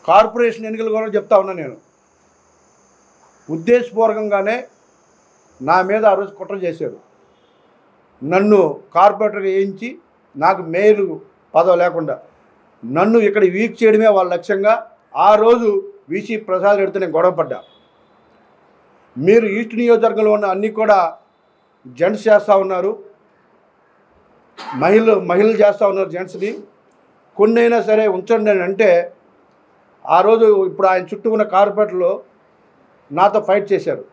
Corporation ఎన్నికలు కూడా చెప్తా ఉన్నా నేను. ఉద్దేశపూర్వకంగానే నా మీద ఆ రోజు కుట్ర చేశారు. నన్ను కార్పొరేటర్గా వేయించి నాకు మేయర్ పదవి లేకుండా నన్ను ఇక్కడ వీక్ చేయడమే వాళ్ళ లక్ష్యంగా ఆ రోజు వీసీ ప్రసాద్ రెడ్డితో నేను గొడవపడ్డా. మీరు ఈస్ట్ నియోజకవర్గంలో ఉన్న అన్నీ కూడా జెంట్స్ చేస్తూ ఉన్నారు, మహిళలు చేస్తూ ఉన్నారు జెంట్స్ని, కొన్ని అయినా సరే ఉంచండి అని అంటే ఆ రోజు ఇప్పుడు ఆయన చుట్టూ ఉన్న కార్పొరేటర్లు నాతో ఫైట్ చేశారు.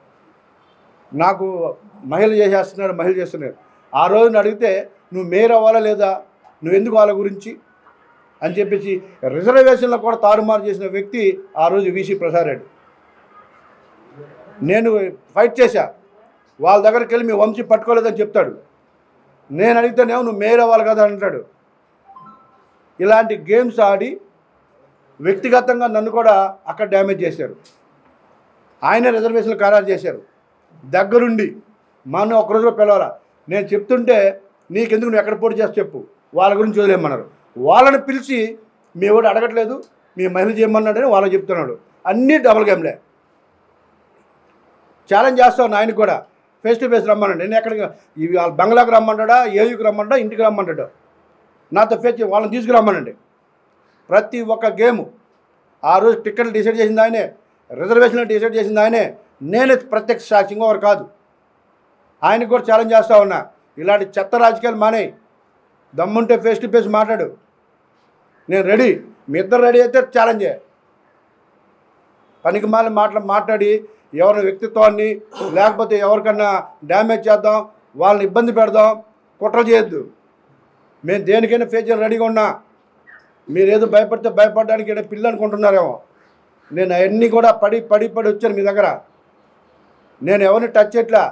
నాకు మహిళ చేస్తున్నారు. ఆ రోజున అడిగితే నువ్వు మేయర్ అవ్వాలా లేదా, నువ్వెందుకు వాళ్ళ గురించి అని చెప్పేసి రిజర్వేషన్లో కూడా తారుమారు చేసిన వ్యక్తి ఆ రోజు వీసీ ప్రసాద్ రెడ్డి. నేను ఫైట్ చేశా. వాళ్ళ దగ్గరికి వెళ్ళి మీ వంశీ పట్టుకోలేదని చెప్తాడు. నేను అడిగితేనేమో నువ్వు మేయర్ అవ్వాలి కదా అంటాడు. ఇలాంటి గేమ్స్ ఆడి వ్యక్తిగతంగా నన్ను కూడా అక్కడ డ్యామేజ్ చేశారు. ఆయనే రిజర్వేషన్లు ఖరారు చేశారు దగ్గరుండి. మన ఒక్కరోజులో పిలవాలా. నేను చెప్తుంటే నీకెందుకు, నువ్వు ఎక్కడ పోటీ చేసి చెప్పు, వాళ్ళ గురించి వదిలేయమన్నారు. వాళ్ళని పిలిచి మీ వాడు అడగట్లేదు, మీ మహిళ చేయమన్నాడని వాళ్ళకి చెప్తున్నాడు. అన్నీ డబుల్ గేమ్లే. ఛాలెంజ్ చేస్తాను ఆయన కూడా, ఫేస్ టు ఫేస్ రమ్మన్నాడు. నేను ఎక్కడికి ఇవి బంగ్లాకి రమ్మంటాడా, ఏయూకి రమ్మంటాడా, ఇంటికి రమ్మంటాడు. నాతో ఫేస్ వాళ్ళని తీసుకురమ్మనండి. ప్రతి ఒక్క గేము ఆ రోజు టికెట్లు డిసైడ్ చేసింది ఆయనే, రిజర్వేషన్లు డిసైడ్ చేసింది ఆయనే. నేనే ప్రత్యక్ష సాక్షి, ఇంకొకరు కాదు. ఆయనకు కూడా ఛాలెంజ్ చేస్తూ ఉన్నా, ఇలాంటి చెత్త రాజకీయాలు మానేయి, దమ్ముంటే ఫేస్ టు ఫేస్ మాట్లాడు, నేను రెడీ. మీ ఇద్దరు రెడీ అయితే ఛాలెంజ్ చేయ. పనికి మాట్లాడి ఎవరి వ్యక్తిత్వాన్ని లేకపోతే ఎవరికన్నా డ్యామేజ్ చేద్దాం, వాళ్ళని ఇబ్బంది పెడదాం, కుట్ర చేయొద్దు. మేము దేనికైనా ఫేస్ చేయాలి రెడీగా ఉన్నా. మీరు ఏదో భయపడితే భయపడడానికి ఏదో పిల్లలు అనుకుంటున్నారేమో. నేను అవన్నీ కూడా పడి వచ్చాను మీ దగ్గర. నేను ఎవరిని టచ్ చేయట్లా.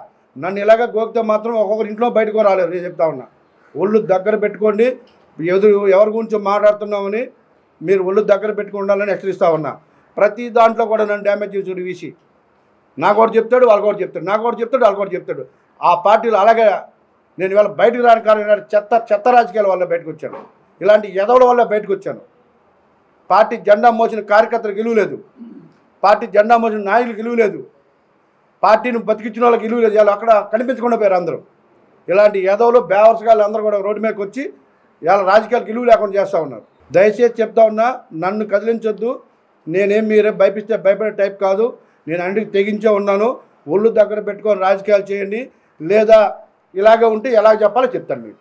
నన్ను ఇలాగ గోకితే మాత్రం ఒక్కొక్కరి ఇంట్లో బయటకు రాలేదు. నేను చెప్తా ఉన్నా, ఒళ్ళు దగ్గర పెట్టుకోండి. ఎవరి గురించి మాట్లాడుతున్నామని మీరు ఒళ్ళు దగ్గర పెట్టుకుండాలని హెచ్చరిస్తూ ఉన్నా. ప్రతి దాంట్లో కూడా నన్ను డ్యామేజ్ చేసాడు వీసీ. నాకు ఒకటి చెప్తాడు, వాళ్ళకి ఒకటి చెప్తాడు, నాకు ఒకటి చెప్తాడు, వాళ్ళకి ఒకటి చెప్తాడు. ఆ పార్టీలు అలాగే నేను ఇవాళ బయటకు రాని కారణం చెత్త రాజకీయాల వల్ల బయటకు వచ్చాను. ఇలాంటి ఎదవల వల్ల బయటకు వచ్చాను. పార్టీ జెండా మోసిన కార్యకర్తలకు విలువ లేదు, పార్టీ జెండా మోసిన నాయకులకు విలువ లేదు, పార్టీని బతికించిన వాళ్ళకి విలువ లేదు. అక్కడ కనిపించకుండా పోయారు అందరూ. ఇలాంటి ఎదవలు బేవర్సగాళ్ళు అందరూ కూడా రోడ్డు మీదకి వచ్చి ఇవాళ రాజకీయాలకు విలువ లేకుండా చేస్తూ ఉన్నారు. దయచేసి చెప్తా ఉన్నా, నన్ను కదిలించొద్దు. నేనేం మీరే భయపడే టైప్ కాదు. నేను అన్నిటికి తెగించే ఉన్నాను. ఒళ్ళు దగ్గర పెట్టుకొని రాజకీయాలు చేయండి, లేదా ఇలాగే ఉంటే ఎలా చెప్పాలో చెప్తాను మీకు.